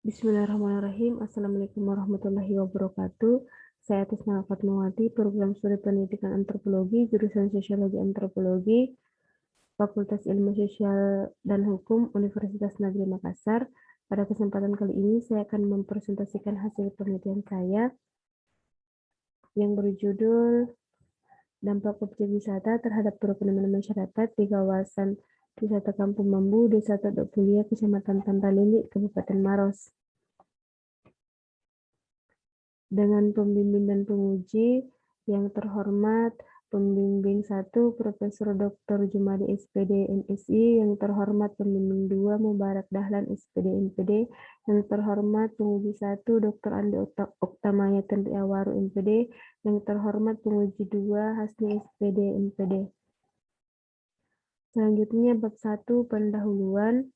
Bismillahirrahmanirrahim. Assalamualaikum warahmatullahi wabarakatuh. Saya Atas nama Fatmawati, program studi pendidikan antropologi, jurusan sosiologi antropologi, Fakultas Ilmu Sosial dan Hukum, Universitas Negeri Makassar. Pada kesempatan kali ini saya akan mempresentasikan hasil penelitian saya yang berjudul Dampak Objek Wisata terhadap Perekonomian Masyarakat di Kawasan Wisata Kampung Bambu, Desa Todok Bulia, Kecamatan Pantalili, Kabupaten Maros. Dengan pembimbing dan penguji yang terhormat pembimbing 1 Profesor Dr. Jumadi SPD MSI, yang terhormat pembimbing 2 Mubarak Dahlan SPD MPD, yang terhormat penguji 1 Dr. Andi Oktamaya Tenri Awaru MPD, yang terhormat penguji 2 Hasni SPD MPD. Selanjutnya bab 1 pendahuluan.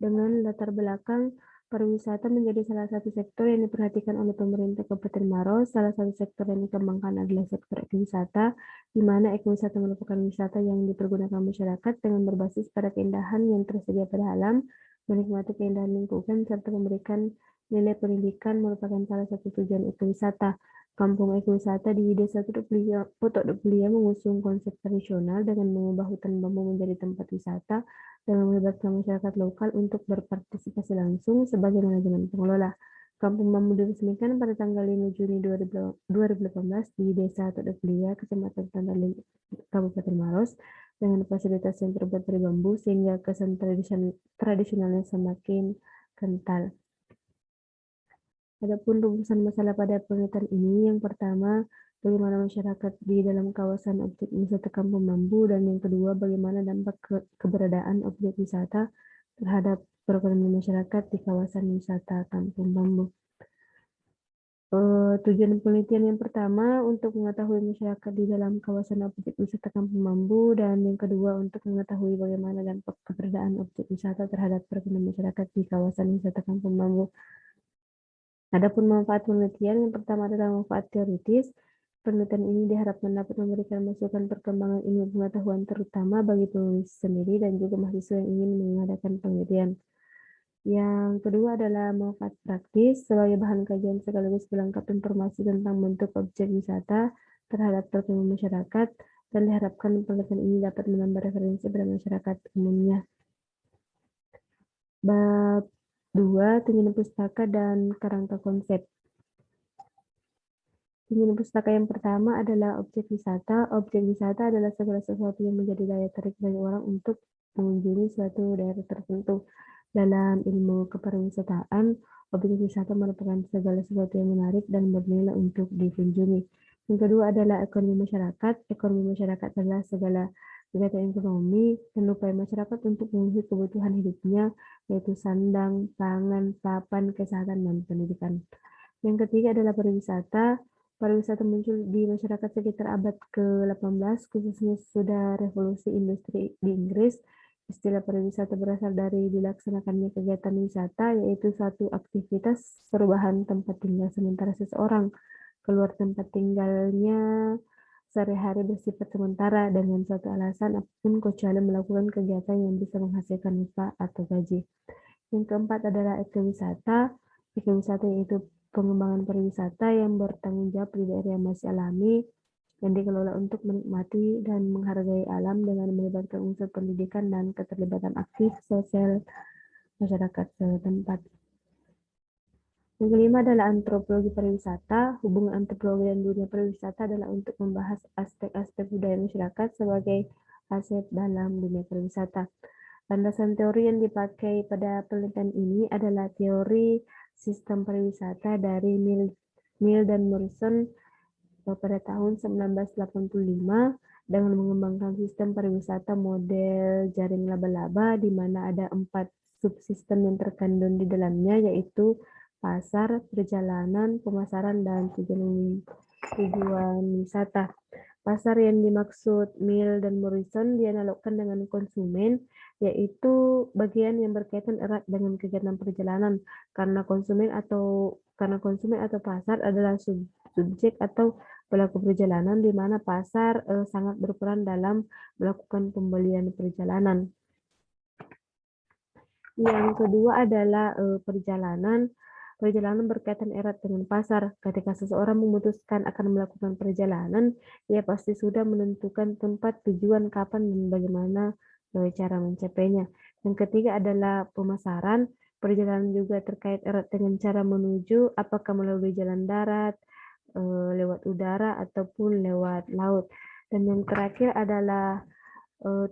Dengan latar belakang pariwisata menjadi salah satu sektor yang diperhatikan oleh pemerintah Kabupaten Maros. Salah satu sektor yang dikembangkan adalah sektor ekowisata, di mana ekowisata merupakan wisata yang dipergunakan masyarakat dengan berbasis pada keindahan yang tersedia pada alam, menikmati keindahan lingkungan, serta memberikan nilai pendidikan merupakan salah satu tujuan ekowisata. Kampung ekowisata di Desa Todok Bulia mengusung konsep tradisional dengan mengubah hutan bambu menjadi tempat wisata dengan melibatkan masyarakat lokal untuk berpartisipasi langsung sebagai manajemen pengelola. Kampung Bambu diresmikan pada tanggal 5 Juni 2018 di Desa Todok Bulia, Kecamatan Pantalili, Kabupaten Maros, dengan fasilitas yang terbuat dari bambu sehingga kesan tradisionalnya semakin kental. Adapun rumusan masalah pada penelitian ini, yang pertama, bagaimana masyarakat di dalam kawasan objek wisata Kampung Bambu, dan yang kedua, bagaimana dampak keberadaan objek wisata terhadap perekonomian masyarakat di kawasan wisata Kampung Bambu. Tujuan penelitian yang pertama untuk mengetahui masyarakat di dalam kawasan objek wisata Kampung Bambu, dan yang kedua untuk mengetahui bagaimana dampak keberadaan objek wisata terhadap perekonomian masyarakat di kawasan wisata Kampung Bambu. Adapun manfaat penelitian, yang pertama adalah manfaat teoritis. Penelitian ini diharapkan dapat memberikan masukan perkembangan ilmu pengetahuan terutama bagi penulis sendiri dan juga mahasiswa yang ingin mengadakan penelitian. Yang kedua adalah manfaat praktis sebagai bahan kajian sekaligus pelengkap informasi tentang bentuk objek wisata terhadap perekonomian masyarakat, dan diharapkan penelitian ini dapat menambah referensi pada masyarakat umumnya. Bab 2, Tinggian Pustaka dan Kerangka Konsep. Tinggian pustaka yang pertama adalah objek wisata. Objek wisata adalah segala sesuatu yang menjadi daya tarik bagi orang untuk mengunjungi suatu daerah tertentu. Dalam ilmu kepariwisataan, objek wisata merupakan segala sesuatu yang menarik dan bernilai untuk dikunjungi. Yang kedua adalah ekonomi masyarakat. Ekonomi masyarakat adalah segala kegiatan ekonomi dan upaya masyarakat untuk memenuhi kebutuhan hidupnya, yaitu sandang, pangan, papan, kesehatan, dan pendidikan. Yang ketiga adalah pariwisata. Pariwisata muncul di masyarakat sekitar abad ke-18, khususnya sudah revolusi industri di Inggris. Istilah pariwisata berasal dari dilaksanakannya kegiatan wisata, yaitu suatu aktivitas perubahan tempat tinggal sementara seseorang keluar tempat tinggalnya sehari-hari bersifat sementara dengan suatu alasan apapun kecuali melakukan kegiatan yang bisa menghasilkan upah atau gaji. Yang keempat adalah ekowisata. Ekowisata yaitu pengembangan pariwisata yang bertanggung jawab di daerah yang masih alami, yang dikelola untuk menikmati dan menghargai alam dengan melibatkan unsur pendidikan dan keterlibatan aktif sosial masyarakat setempat. Yang kelima adalah antropologi pariwisata. Hubungan antropologi dan dunia pariwisata adalah untuk membahas aspek-aspek budaya masyarakat sebagai aset dalam dunia pariwisata. Landasan teori yang dipakai pada penelitian ini adalah teori sistem pariwisata dari Mill dan Morrison pada tahun 1985 dengan mengembangkan sistem pariwisata model jaring laba-laba, di mana ada 4 subsistem yang terkandung di dalamnya, yaitu pasar, perjalanan, pemasaran, dan tujuan wisata. Pasar yang dimaksud Mill dan Morrison dianalogkan dengan konsumen, yaitu bagian yang berkaitan erat dengan kegiatan perjalanan, karena konsumen atau pasar adalah subjek atau pelaku perjalanan, di mana pasar sangat berperan dalam melakukan pembelian perjalanan. Yang kedua adalah perjalanan. Perjalanan berkaitan erat dengan pasar. Ketika seseorang memutuskan akan melakukan perjalanan, ia pasti sudah menentukan tempat tujuan, kapan, dan bagaimana cara mencapainya. Yang ketiga adalah pemasaran. Perjalanan juga terkait erat dengan cara menuju, apakah melalui jalan darat, lewat udara, ataupun lewat laut. Dan yang terakhir adalah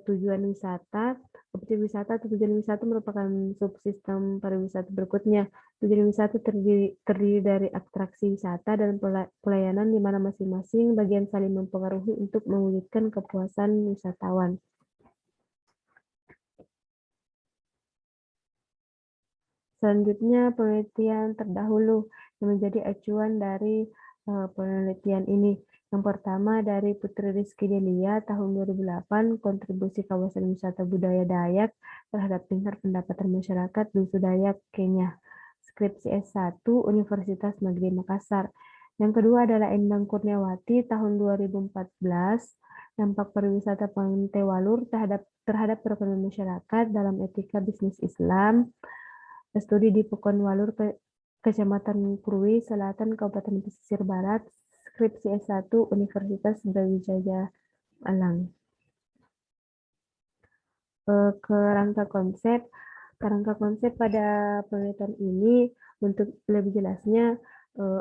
tujuan wisata. Objek wisata atau tujuan wisata merupakan subsistem pariwisata berikutnya. Tujuan wisata terdiri dari atraksi wisata dan pelayanan di mana masing-masing bagian saling mempengaruhi untuk mewujudkan kepuasan wisatawan. Selanjutnya, penelitian terdahulu yang menjadi acuan dari penelitian ini. Yang pertama dari Putri Rizky Delia tahun 2008, kontribusi kawasan wisata budaya Dayak terhadap tingkat pendapatan masyarakat Dusu Dayak, Kenya. Skripsi S1 Universitas Negeri Makassar. Yang kedua adalah Endang Kurniawati tahun 2014, dampak pariwisata Pantai Walur terhadap perekonomian masyarakat dalam etika bisnis Islam. Studi di Pekon Walur, Kecamatan Krui Selatan, Kabupaten Pesisir Barat, skripsi S1 Universitas Brawijaya Malang. Kerangka konsep pada penelitian ini, untuk lebih jelasnya,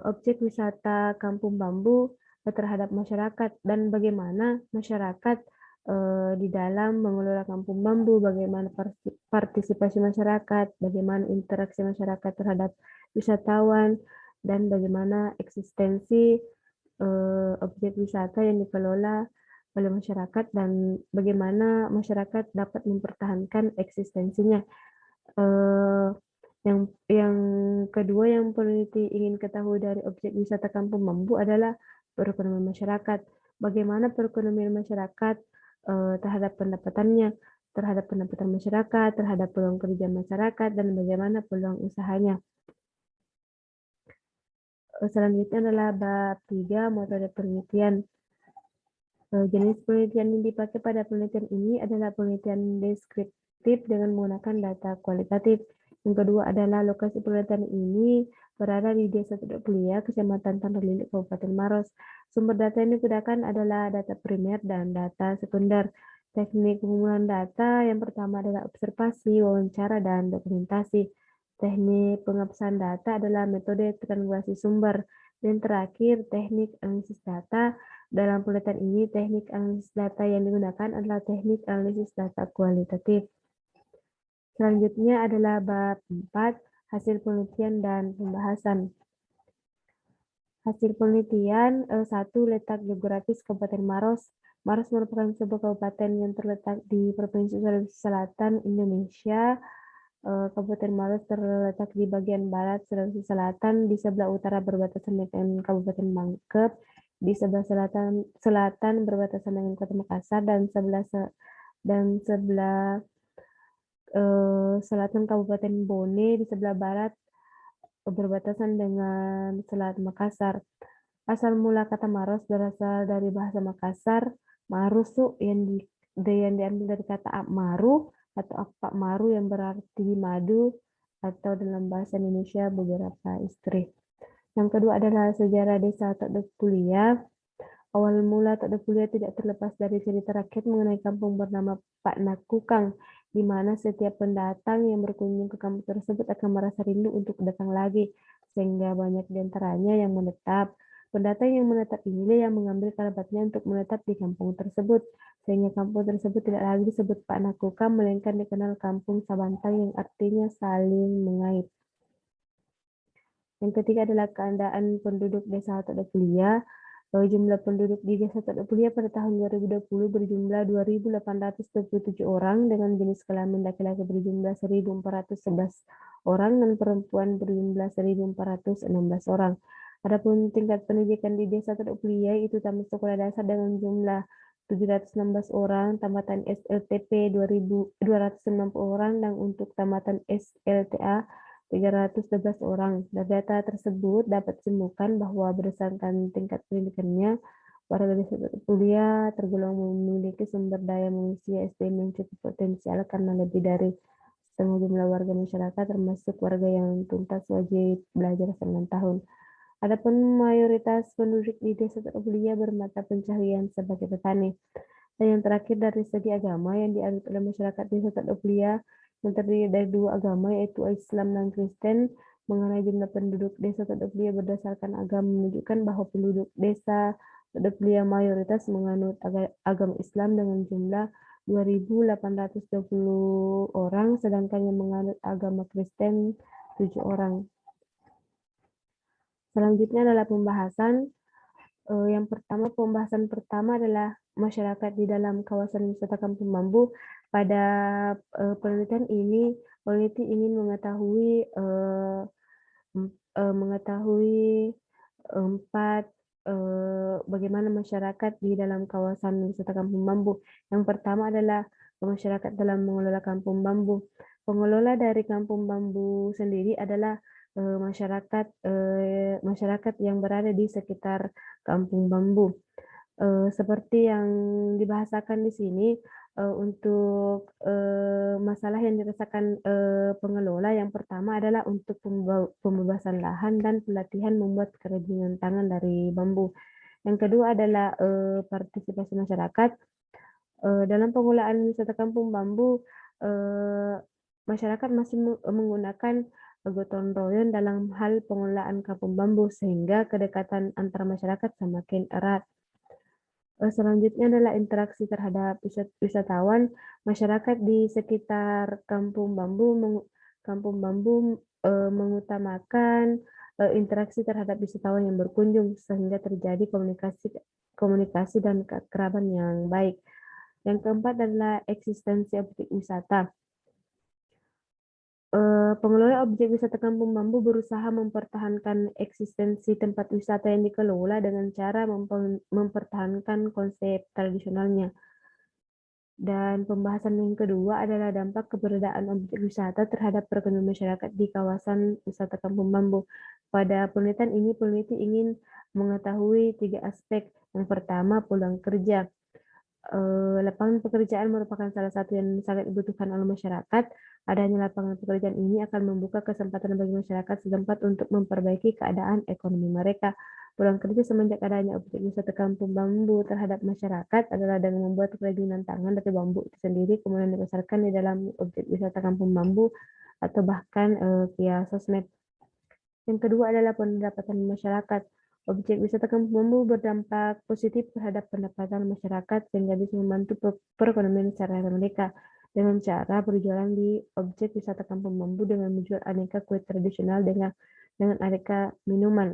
objek wisata Kampung Bambu terhadap masyarakat dan bagaimana masyarakat di dalam mengelola Kampung Bambu, bagaimana partisipasi masyarakat, bagaimana interaksi masyarakat terhadap wisatawan, dan bagaimana eksistensi objek wisata yang dikelola oleh masyarakat dan bagaimana masyarakat dapat mempertahankan eksistensinya. Yang kedua yang peneliti ingin ketahui dari objek wisata Kampung Bambu adalah perekonomian masyarakat. Bagaimana perekonomian masyarakat terhadap pendapatannya, terhadap pendapatan masyarakat, terhadap peluang kerja masyarakat, dan bagaimana peluang usahanya. Selanjutnya adalah bab 3, metode penelitian. Jenis penelitian yang dipakai pada penelitian ini adalah penelitian deskriptif dengan menggunakan data kualitatif. Yang kedua adalah lokasi penelitian ini berada di Desa Teluk Kuliah, Kecamatan Tanah Lilik, Kabupaten Maros. Sumber data yang digunakan adalah data primer dan data sekunder. Teknik pengumpulan data yang pertama adalah observasi, wawancara, dan dokumentasi. Teknik pengabsahan data adalah metode triangulasi sumber. Dan terakhir, teknik analisis data. Dalam penelitian ini, teknik analisis data yang digunakan adalah teknik analisis data kualitatif. Selanjutnya adalah bab 4, hasil penelitian dan pembahasan. Hasil penelitian, 1. Letak geografis Kabupaten Maros. Maros merupakan sebuah kabupaten yang terletak di Provinsi Sulawesi Selatan, Indonesia. Kabupaten Maros terletak di bagian barat Sulawesi Selatan, di sebelah utara berbatasan dengan Kabupaten Mangkep, di sebelah selatan berbatasan dengan Kota Makassar, dan sebelah selatan Kabupaten Bone, di sebelah barat berbatasan dengan Selat Makassar. Asal mula kata Maros berasal dari bahasa Makassar, marusu yang diambil dari kata maru atau apak maru yang berarti madu, atau dalam bahasa Indonesia beberapa istri. Yang kedua adalah sejarah desa Todok Kuliah. Awal mula Todok Kuliah tidak terlepas dari cerita rakyat mengenai kampung bernama Pak Nakukang, di mana setiap pendatang yang berkunjung ke kampung tersebut akan merasa rindu untuk datang lagi, sehingga banyak di antaranya yang menetap. Pendatang yang menetap inilah yang mengambil kerabatnya untuk menetap di kampung tersebut, sehingga kampung tersebut tidak lagi disebut Pak Nakukang, melainkan dikenal Kampung Sabantang yang artinya saling mengait. Yang ketiga adalah keadaan penduduk desa Todok Kuliah. Jumlah penduduk di desa Todok Kuliah pada tahun 2020 berjumlah 2.827 orang dengan jenis kelamin laki-laki berjumlah 1.411 orang dan perempuan berjumlah 1.416 orang. Adapun tingkat pendidikan di desa Todok Kuliah itu tamat sekolah dasar dengan jumlah 716 orang, tamatan SLTP 2.260 orang, dan untuk tamatan SLTA 312 orang. Dari data tersebut dapat ditemukan bahwa berdasarkan tingkat pendidikannya, warga desa Todok Kuliah tergolong memiliki sumber daya manusia SDM yang cukup potensial karena lebih dari setengah jumlah warga masyarakat termasuk warga yang tuntas wajib belajar 9 tahun. Adapun mayoritas penduduk di desa terpencil bermata pencaharian sebagai petani. Dan yang terakhir dari segi agama yang dianut oleh masyarakat desa Tadoplia yang terdiri dari dua agama yaitu Islam dan Kristen. Mengenai jumlah penduduk desa Tadoplia berdasarkan agama menunjukkan bahwa penduduk desa Tadoplia mayoritas menganut agama Islam dengan jumlah 2.820 orang, sedangkan yang menganut agama Kristen 7 orang. Selanjutnya adalah pembahasan. Pembahasan pertama adalah masyarakat di dalam kawasan wisata Kampung Bambu. Pada penelitian ini, peneliti ingin mengetahui bagaimana masyarakat di dalam kawasan wisata Kampung Bambu. Yang pertama adalah masyarakat dalam mengelola Kampung Bambu. Pengelola dari Kampung Bambu sendiri adalah masyarakat yang berada di sekitar Kampung Bambu. Seperti yang dibahasakan di sini, untuk masalah yang dirasakan pengelola yang pertama adalah untuk pembebasan lahan dan pelatihan membuat kerajinan tangan dari bambu. Yang kedua adalah partisipasi masyarakat. Dalam pengelolaan wisata Kampung Bambu, masyarakat masih menggunakan gotong royong dalam hal pengelolaan Kampung Bambu sehingga kedekatan antara masyarakat semakin erat. Selanjutnya adalah interaksi terhadap wisatawan. Masyarakat di sekitar Kampung Bambu mengutamakan interaksi terhadap wisatawan yang berkunjung sehingga terjadi komunikasi dan keakraban yang baik. Yang keempat adalah eksistensi objek wisata. Pengelola objek wisata Kampung Bambu berusaha mempertahankan eksistensi tempat wisata yang dikelola dengan cara mempertahankan konsep tradisionalnya. Dan pembahasan yang kedua adalah dampak keberadaan objek wisata terhadap perekonomian masyarakat di kawasan wisata Kampung Bambu. Pada penelitian ini, peneliti ingin mengetahui 3 aspek. Yang pertama, peluang kerja. Lapangan pekerjaan merupakan salah satu yang sangat dibutuhkan oleh masyarakat. Adanya lapangan pekerjaan ini akan membuka kesempatan bagi masyarakat setempat untuk memperbaiki keadaan ekonomi mereka. Peluang kerja semenjak adanya objek wisata Kampung Bambu terhadap masyarakat adalah dengan membuat kerajinan tangan dari bambu itu sendiri, kemudian dipasarkan di dalam objek wisata Kampung Bambu atau bahkan via sosmed. Yang kedua adalah pendapatan masyarakat. Objek wisata Kampung Bambu berdampak positif terhadap pendapatan masyarakat sehingga bisa membantu perekonomian secara mereka dengan cara berjualan di objek wisata Kampung Bambu dengan menjual aneka kue tradisional dengan aneka minuman.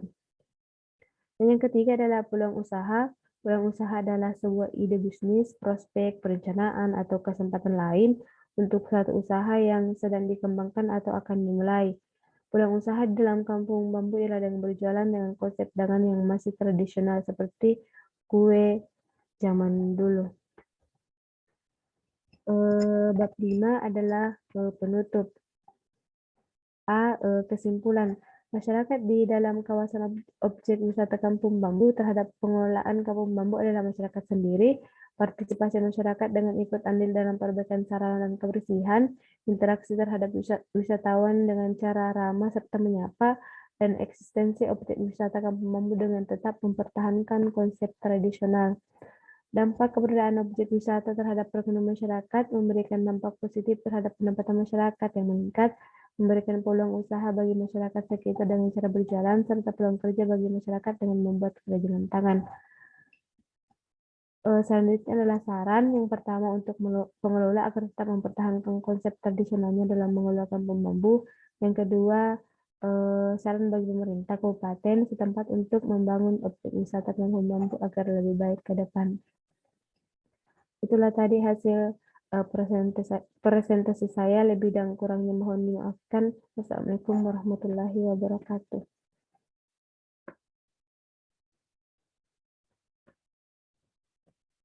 Dan yang ketiga adalah peluang usaha. Peluang usaha adalah sebuah ide bisnis, prospek, perencanaan, atau kesempatan lain untuk suatu usaha yang sedang dikembangkan atau akan dimulai. Peluang usaha di dalam Kampung Bambu ialah dengan berjualan dengan konsep dagangan yang masih tradisional seperti kue zaman dulu. Bab 5 adalah penutup. Kesimpulan. Masyarakat di dalam kawasan objek wisata Kampung Bambu terhadap pengelolaan Kampung Bambu adalah masyarakat sendiri, partisipasi masyarakat dengan ikut andil dalam perbaikan sarana dan kebersihan, interaksi terhadap wisatawan dengan cara ramah serta menyapa, dan eksistensi objek wisata Kampung Bambu dengan tetap mempertahankan konsep tradisional. Dampak keberadaan objek wisata terhadap perekonomian masyarakat memberikan dampak positif terhadap pendapatan masyarakat yang meningkat, memberikan peluang usaha bagi masyarakat sekitar dengan cara berjalan, serta peluang kerja bagi masyarakat dengan membuat kerajinan tangan. Selanjutnya adalah saran. Yang pertama, untuk pengelola agar tetap mempertahankan konsep tradisionalnya dalam mengelola Kampung Bambu. Yang kedua, saran bagi pemerintah kabupaten setempat untuk membangun objek wisata Kampung Bambu agar lebih baik ke depan. Itulah tadi hasil presentasi saya. Lebih dan kurangnya mohon dimaafkan. Wassalamualaikum warahmatullahi wabarakatuh.